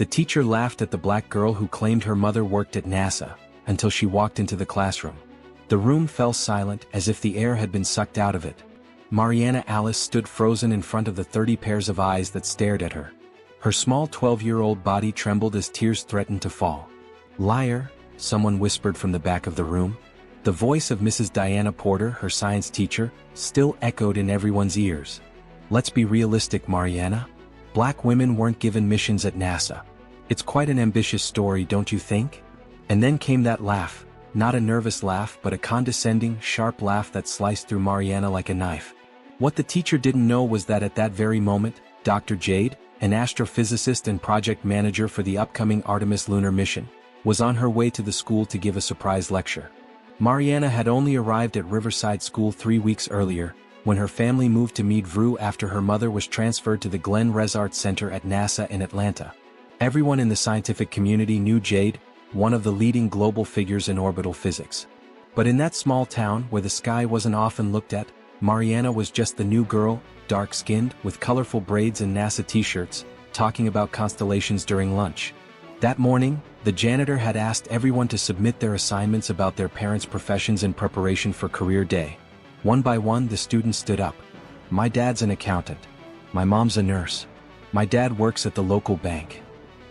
The teacher laughed at the black girl who claimed her mother worked at NASA, until she walked into the classroom. The room fell silent as if the air had been sucked out of it. Mariana Alice stood frozen in front of the 30 pairs of eyes that stared at her. Her small 12-year-old body trembled as tears threatened to fall. "Liar," someone whispered from the back of the room. The voice of Mrs. Diana Porter, her science teacher, still echoed in everyone's ears. "Let's be realistic, Mariana. Black women weren't given missions at NASA. It's quite an ambitious story, don't you think?" And then came that laugh, not a nervous laugh but a condescending, sharp laugh that sliced through Mariana like a knife. What the teacher didn't know was that at that very moment, Dr. Jade, an astrophysicist and project manager for the upcoming Artemis lunar mission, was on her way to the school to give a surprise lecture. Mariana had only arrived at Riverside School 3 weeks earlier, when her family moved to Meadview after her mother was transferred to the Glenn Resart Center at NASA in Atlanta. Everyone in the scientific community knew Jade, one of the leading global figures in orbital physics. But in that small town where the sky wasn't often looked at, Mariana was just the new girl, dark-skinned, with colorful braids and NASA t-shirts, talking about constellations during lunch. That morning, the janitor had asked everyone to submit their assignments about their parents' professions in preparation for career day. One by one, the students stood up. "My dad's an accountant. My mom's a nurse. My dad works at the local bank."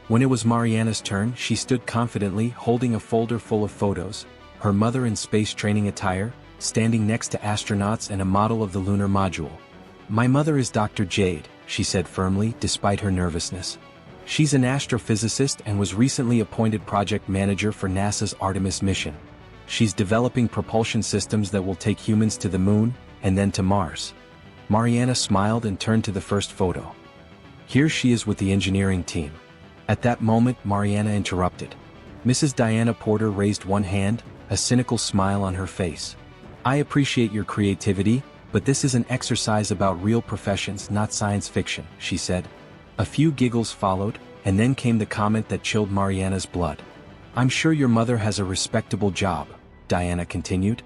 When it was Mariana's turn, she stood confidently, holding a folder full of photos, her mother in space training attire, standing next to astronauts and a model of the lunar module. "My mother is Dr. Jade," she said firmly, despite her nervousness. "She's an astrophysicist and was recently appointed project manager for NASA's Artemis mission. She's developing propulsion systems that will take humans to the moon, and then to Mars." Mariana smiled and turned to the first photo. "Here she is with the engineering team." At that moment, Mariana interrupted. Mrs. Diana Porter raised one hand, a cynical smile on her face. "I appreciate your creativity, but this is an exercise about real professions, not science fiction," she said. A few giggles followed, and then came the comment that chilled Mariana's blood. "I'm sure your mother has a respectable job," Diana continued.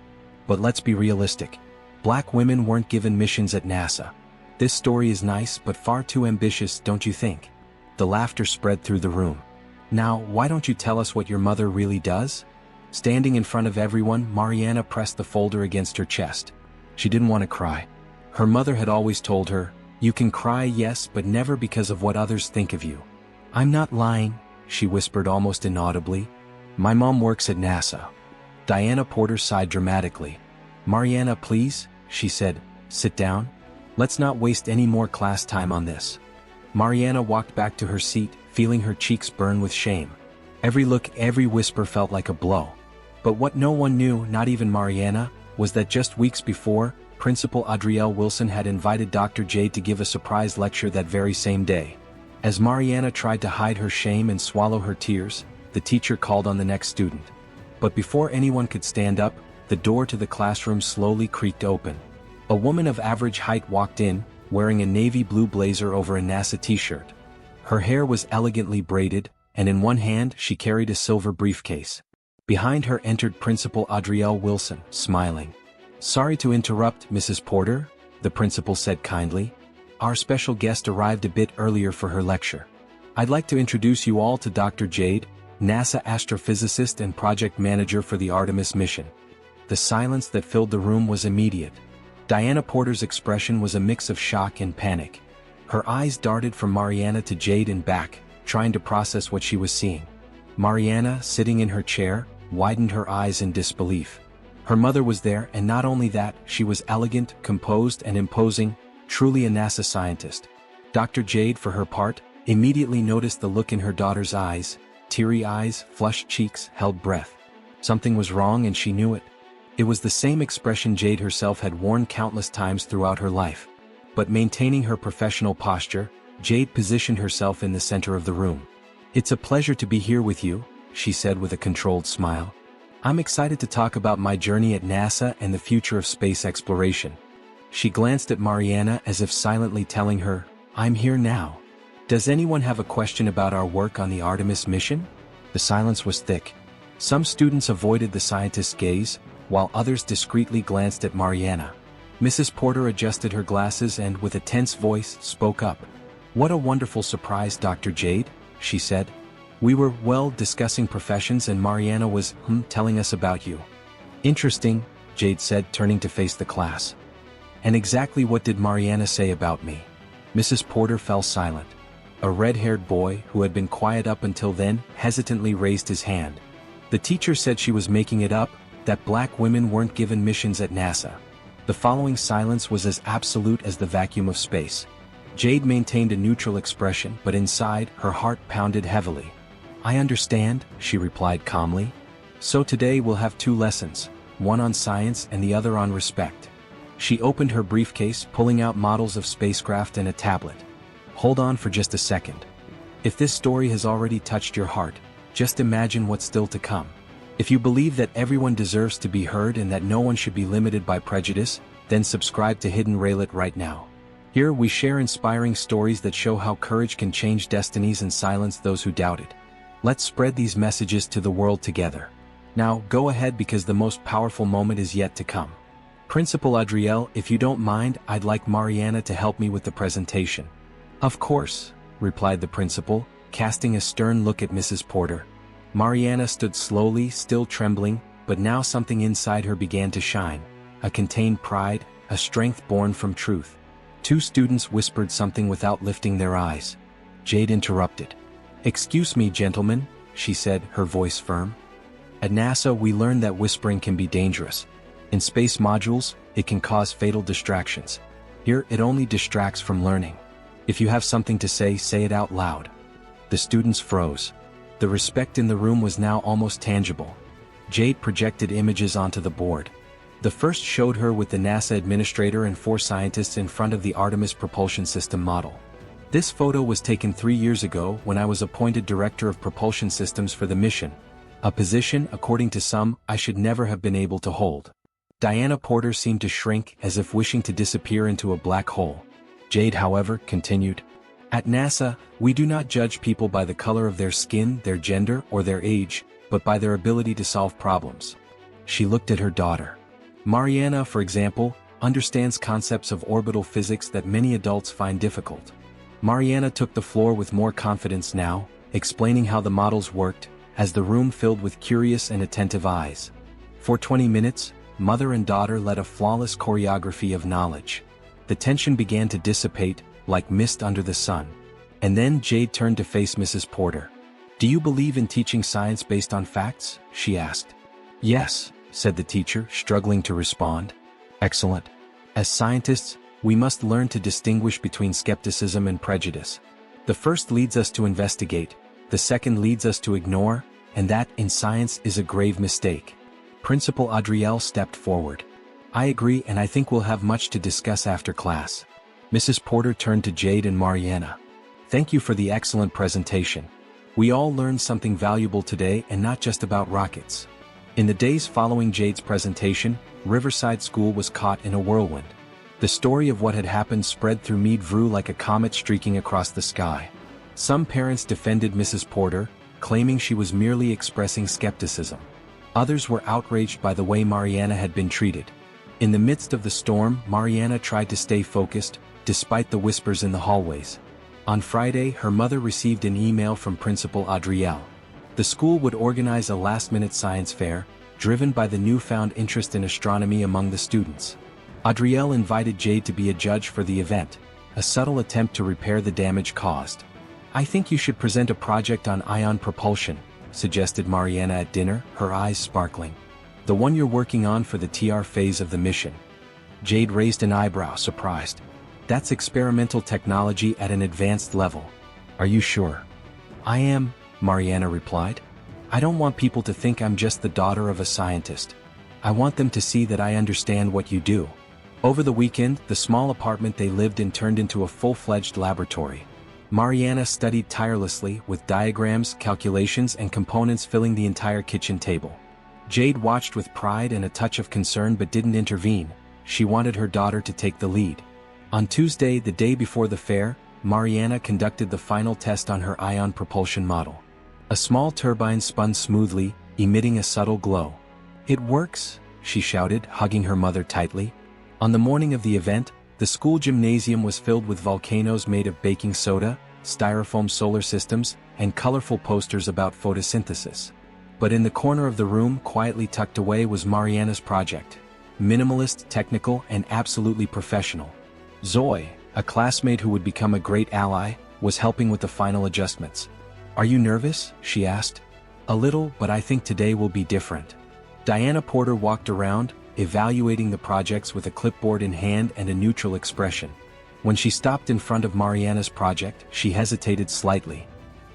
"But let's be realistic. Black women weren't given missions at NASA. This story is nice but far too ambitious, don't you think?" The laughter spread through the room. "Now, why don't you tell us what your mother really does?" Standing in front of everyone, Mariana pressed the folder against her chest. She didn't want to cry. Her mother had always told her, "You can cry, yes, but never because of what others think of you." "I'm not lying," she whispered almost inaudibly. "My mom works at NASA." Diana Porter sighed dramatically. "Mariana, please," she said, "sit down. Let's not waste any more class time on this." Mariana walked back to her seat, feeling her cheeks burn with shame. Every look, every whisper felt like a blow. But what no one knew, not even Mariana, was that just weeks before, Principal Adrielle Wilson had invited Dr. Jade to give a surprise lecture that very same day. As Mariana tried to hide her shame and swallow her tears, the teacher called on the next student. But before anyone could stand up, the door to the classroom slowly creaked open. A woman of average height walked in, wearing a navy blue blazer over a NASA t-shirt. Her hair was elegantly braided, and in one hand she carried a silver briefcase. Behind her entered Principal Adrielle Wilson, smiling. "Sorry to interrupt, Mrs. Porter," the principal said kindly. "Our special guest arrived a bit earlier for her lecture. I'd like to introduce you all to Dr. Jade, NASA astrophysicist and project manager for the Artemis mission." The silence that filled the room was immediate. Diana Porter's expression was a mix of shock and panic. Her eyes darted from Mariana to Jade and back, trying to process what she was seeing. Mariana, sitting in her chair, widened her eyes in disbelief. Her mother was there, and not only that, she was elegant, composed, and imposing, truly a NASA scientist. Dr. Jade, for her part, immediately noticed the look in her daughter's eyes, teary eyes, flushed cheeks, held breath. Something was wrong and she knew it. It was the same expression Jade herself had worn countless times throughout her life. But maintaining her professional posture, Jade positioned herself in the center of the room. "It's a pleasure to be here with you," she said with a controlled smile. "I'm excited to talk about my journey at NASA and the future of space exploration." She glanced at Mariana as if silently telling her, "I'm here now. Does anyone have a question about our work on the Artemis mission?" The silence was thick. Some students avoided the scientist's gaze, while others discreetly glanced at Mariana. Mrs. Porter adjusted her glasses and, with a tense voice, spoke up. "What a wonderful surprise, Dr. Jade," she said. We were, well, discussing professions and Mariana was, telling us about you. Interesting, Jade said, turning to face the class. And exactly what did Mariana say about me? Mrs. Porter fell silent. A red-haired boy, who had been quiet up until then, hesitantly raised his hand. The teacher said she was making it up, that black women weren't given missions at NASA. The following silence was as absolute as the vacuum of space. Jade maintained a neutral expression, but inside, her heart pounded heavily. I understand, she replied calmly. So today we'll have 2 lessons, one on science and the other on respect. She opened her briefcase, pulling out models of spacecraft and a tablet. Hold on for just a second. If this story has already touched your heart, just imagine what's still to come. If you believe that everyone deserves to be heard and that no one should be limited by prejudice, then subscribe to Hidden Raylet right now. Here we share inspiring stories that show how courage can change destinies and silence those who doubt it. Let's spread these messages to the world together. Now, go ahead because the most powerful moment is yet to come. Principal Adriel, if you don't mind, I'd like Mariana to help me with the presentation. Of course, replied the principal, casting a stern look at Mrs. Porter. Mariana stood slowly, still trembling, but now something inside her began to shine. A contained pride, a strength born from truth. 2 students whispered something without lifting their eyes. Jade interrupted. Excuse me, gentlemen, she said, her voice firm. At NASA we learned that whispering can be dangerous. In space modules, it can cause fatal distractions. Here, it only distracts from learning. If you have something to say it out loud. The students froze. The respect in the room was now almost tangible. Jade projected images onto the board. The first showed her with the NASA administrator and 4 scientists in front of the Artemis propulsion system model. This photo was taken 3 years ago when I was appointed Director of Propulsion Systems for the mission, a position, according to some, I should never have been able to hold. Diana Porter seemed to shrink as if wishing to disappear into a black hole. Jade, however, continued. At NASA, we do not judge people by the color of their skin, their gender, or their age, but by their ability to solve problems. She looked at her daughter. Mariana, for example, understands concepts of orbital physics that many adults find difficult. Mariana took the floor with more confidence now, explaining how the models worked, as the room filled with curious and attentive eyes. For 20 minutes, mother and daughter led a flawless choreography of knowledge. The tension began to dissipate, like mist under the sun. And then Jade turned to face Mrs. Porter. Do you believe in teaching science based on facts? She asked. Yes, said the teacher, struggling to respond. Excellent. As scientists, we must learn to distinguish between skepticism and prejudice. The first leads us to investigate, the second leads us to ignore, and that, in science, is a grave mistake. Principal Adriel stepped forward. I agree, and I think we'll have much to discuss after class. Mrs. Porter turned to Jade and Mariana. Thank you for the excellent presentation. We all learned something valuable today, and not just about rockets. In the days following Jade's presentation, Riverside School was caught in a whirlwind. The story of what had happened spread through Meadview like a comet streaking across the sky. Some parents defended Mrs. Porter, claiming she was merely expressing skepticism. Others were outraged by the way Mariana had been treated. In the midst of the storm, Mariana tried to stay focused, despite the whispers in the hallways. On Friday, her mother received an email from Principal Adriel. The school would organize a last-minute science fair, driven by the newfound interest in astronomy among the students. Adriel invited Jade to be a judge for the event, a subtle attempt to repair the damage caused. I think you should present a project on ion propulsion, suggested Mariana at dinner, her eyes sparkling. The one you're working on for the TR phase of the mission. Jade raised an eyebrow, surprised. That's experimental technology at an advanced level. Are you sure? I am, Mariana replied. I don't want people to think I'm just the daughter of a scientist. I want them to see that I understand what you do. Over the weekend, the small apartment they lived in turned into a full-fledged laboratory. Mariana studied tirelessly, with diagrams, calculations, and components filling the entire kitchen table. Jade watched with pride and a touch of concern but didn't intervene. She wanted her daughter to take the lead. On Tuesday, the day before the fair, Mariana conducted the final test on her ion propulsion model. A small turbine spun smoothly, emitting a subtle glow. It works, she shouted, hugging her mother tightly. On the morning of the event, the school gymnasium was filled with volcanoes made of baking soda, styrofoam solar systems, and colorful posters about photosynthesis. But in the corner of the room, quietly tucked away, was Mariana's project. Minimalist, technical, and absolutely professional. Zoe, a classmate who would become a great ally, was helping with the final adjustments. "Are you nervous?" she asked. "A little, but I think today will be different." Diana Porter walked around, evaluating the projects with a clipboard in hand and a neutral expression. When she stopped in front of Mariana's project, she hesitated slightly.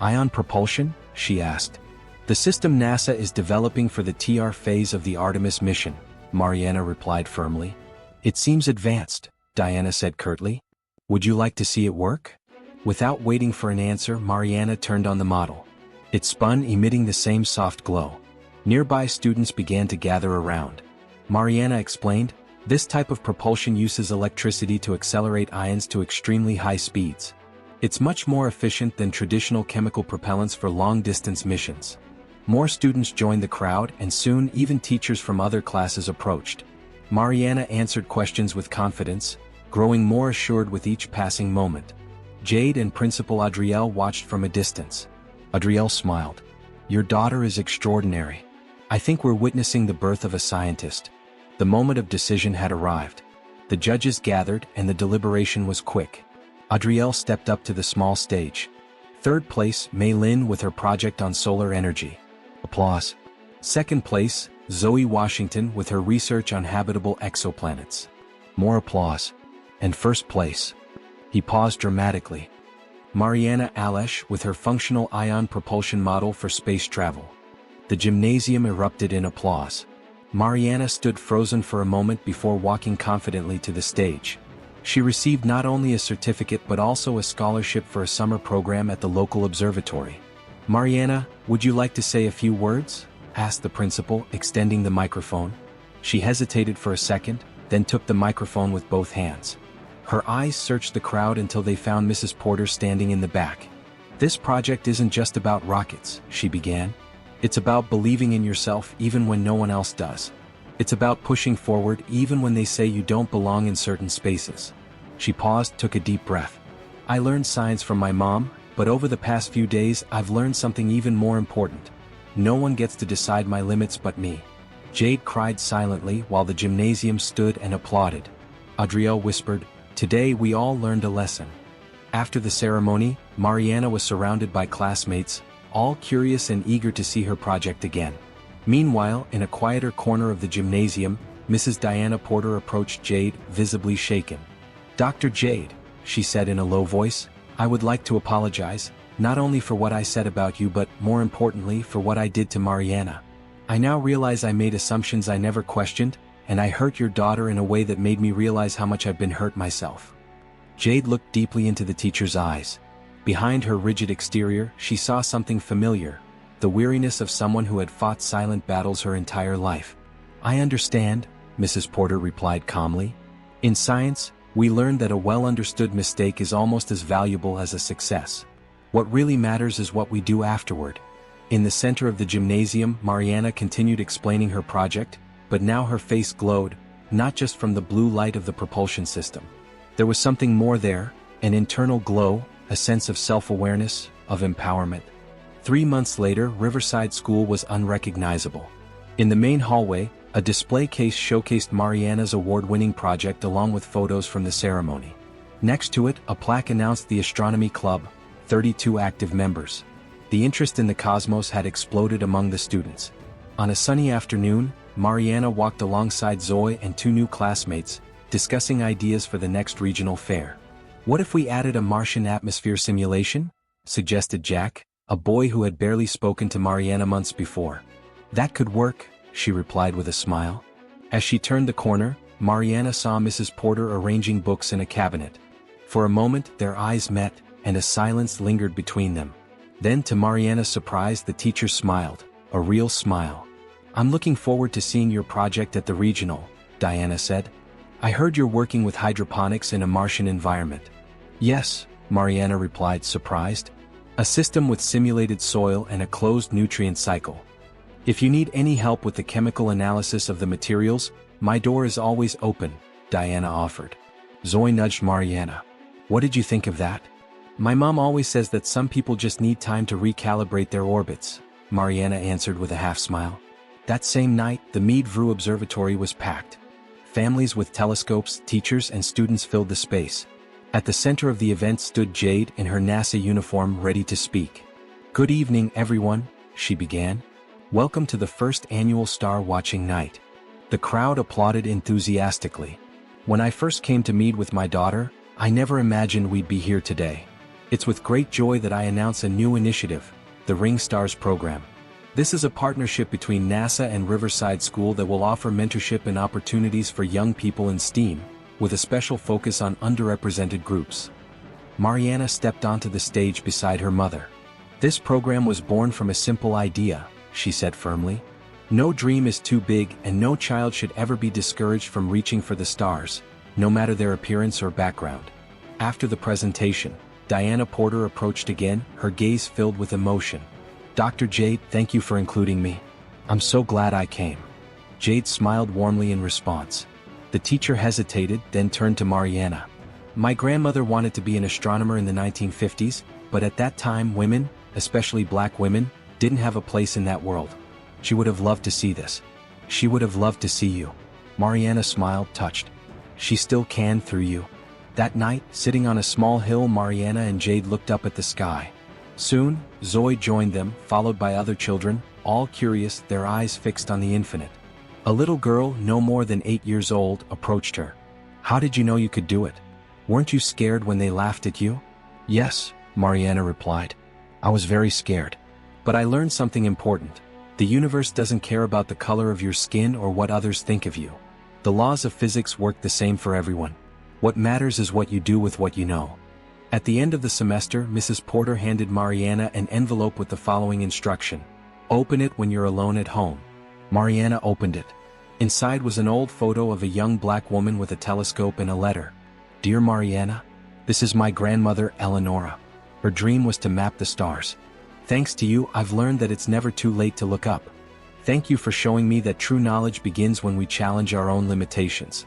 "Ion propulsion?" she asked. "The system NASA is developing for the TR phase of the Artemis mission," Mariana replied firmly. "It seems advanced," Diana said curtly. "Would you like to see it work?" Without waiting for an answer, Mariana turned on the model. It spun, emitting the same soft glow. Nearby students began to gather around. Mariana explained, "This type of propulsion uses electricity to accelerate ions to extremely high speeds. It's much more efficient than traditional chemical propellants for long-distance missions." More students joined the crowd, and soon even teachers from other classes approached. Mariana answered questions with confidence, growing more assured with each passing moment. Jade and Principal Adrielle watched from a distance. Adrielle smiled. "Your daughter is extraordinary. I think we're witnessing the birth of a scientist." The moment of decision had arrived. The judges gathered, and the deliberation was quick. Adrielle stepped up to the small stage. Third place, Mei Lin with her project on solar energy. Applause. Second place, Zoe Washington with her research on habitable exoplanets. More applause. And first place. He paused dramatically. Mariana Alice with her functional ion propulsion model for space travel. The gymnasium erupted in applause. Mariana stood frozen for a moment before walking confidently to the stage. She received not only a certificate but also a scholarship for a summer program at the local observatory. "Mariana, would you like to say a few words?" asked the principal, extending the microphone. She hesitated for a second, then took the microphone with both hands. Her eyes searched the crowd until they found Mrs. Porter standing in the back. "This project isn't just about rockets," she began. "It's about believing in yourself even when no one else does. It's about pushing forward even when they say you don't belong in certain spaces." She paused, took a deep breath. "I learned science from my mom, but over the past few days I've learned something even more important. No one gets to decide my limits but me." Jade cried silently while the gymnasium stood and applauded. Adrielle whispered, "Today we all learned a lesson." After the ceremony, Mariana was surrounded by classmates, all curious and eager to see her project again. Meanwhile, in a quieter corner of the gymnasium, Mrs. Diana Porter approached Jade, visibly shaken. "Dr. Jade," she said in a low voice, "I would like to apologize, not only for what I said about you but, more importantly, for what I did to Mariana. I now realize I made assumptions I never questioned, and I hurt your daughter in a way that made me realize how much I've been hurt myself." Jade looked deeply into the teacher's eyes. Behind her rigid exterior, she saw something familiar, the weariness of someone who had fought silent battles her entire life. "I understand," Mrs. Porter replied calmly. "In science, we learned that a well-understood mistake is almost as valuable as a success. What really matters is what we do afterward." In the center of the gymnasium, Mariana continued explaining her project, but now her face glowed, not just from the blue light of the propulsion system. There was something more there, an internal glow, a sense of self-awareness, of empowerment. 3 months later, Riverside School was unrecognizable. In the main hallway, a display case showcased Mariana's award-winning project along with photos from the ceremony. Next to it, a plaque announced the Astronomy Club, 32 active members. The interest in the cosmos had exploded among the students. On a sunny afternoon, Mariana walked alongside Zoe and 2 new classmates, discussing ideas for the next regional fair. "What if we added a Martian atmosphere simulation?" suggested Jack, a boy who had barely spoken to Mariana months before. "That could work," she replied with a smile. As she turned the corner, Mariana saw Mrs. Porter arranging books in a cabinet. For a moment, their eyes met, and a silence lingered between them. Then, to Mariana's surprise, the teacher smiled, a real smile. "I'm looking forward to seeing your project at the regional," Diana said. "I heard you're working with hydroponics in a Martian environment." "Yes," Mariana replied, surprised. "A system with simulated soil and a closed nutrient cycle. If you need any help with the chemical analysis of the materials, my door is always open," Diana offered. Zoe nudged Mariana. "What did you think of that?" My mom always says that some people just need time to recalibrate their orbits, Mariana answered with a half-smile. That same night, the Meade-Vreux Observatory was packed. Families with telescopes, teachers and students filled the space. At the center of the event stood Jade in her NASA uniform ready to speak. "Good evening, everyone," she began. "Welcome to the first annual star watching night." The crowd applauded enthusiastically. "When I first came to Meade with my daughter, I never imagined we'd be here today. It's with great joy that I announce a new initiative, the Ring Stars program. This is a partnership between NASA and Riverside School that will offer mentorship and opportunities for young people in STEAM, with a special focus on underrepresented groups." Mariana stepped onto the stage beside her mother. "This program was born from a simple idea," she said firmly. "No dream is too big and no child should ever be discouraged from reaching for the stars, no matter their appearance or background." After the presentation, Diana Porter approached again, her gaze filled with emotion. "Dr. Jade, thank you for including me. I'm so glad I came." Jade smiled warmly in response. The teacher hesitated, then turned to Mariana. "My grandmother wanted to be an astronomer in the 1950s, but at that time women, especially black women, didn't have a place in that world. She would have loved to see this. She would have loved to see you." Mariana smiled, touched. "She still can through you." That night, sitting on a small hill, Mariana and Jade looked up at the sky. Soon, Zoe joined them, followed by other children, all curious, their eyes fixed on the infinite. A little girl, no more than 8 years old, approached her. "How did you know you could do it? Weren't you scared when they laughed at you?" "Yes," Mariana replied. "I was very scared. But I learned something important. The universe doesn't care about the color of your skin or what others think of you. The laws of physics work the same for everyone. What matters is what you do with what you know." At the end of the semester, Mrs. Porter handed Mariana an envelope with the following instruction. "Open it when you're alone at home." Mariana opened it. Inside was an old photo of a young black woman with a telescope and a letter. "Dear Mariana, this is my grandmother, Eleonora. Her dream was to map the stars. Thanks to you, I've learned that it's never too late to look up. Thank you for showing me that true knowledge begins when we challenge our own limitations."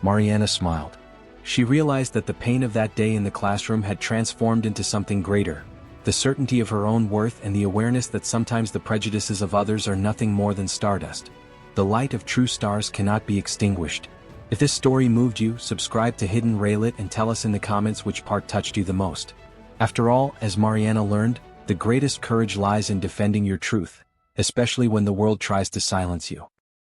Mariana smiled. She realized that the pain of that day in the classroom had transformed into something greater, the certainty of her own worth and the awareness that sometimes the prejudices of others are nothing more than stardust. The light of true stars cannot be extinguished. If this story moved you, subscribe to Hidden Raylet and tell us in the comments which part touched you the most. After all, as Mariana learned, the greatest courage lies in defending your truth, especially when the world tries to silence you.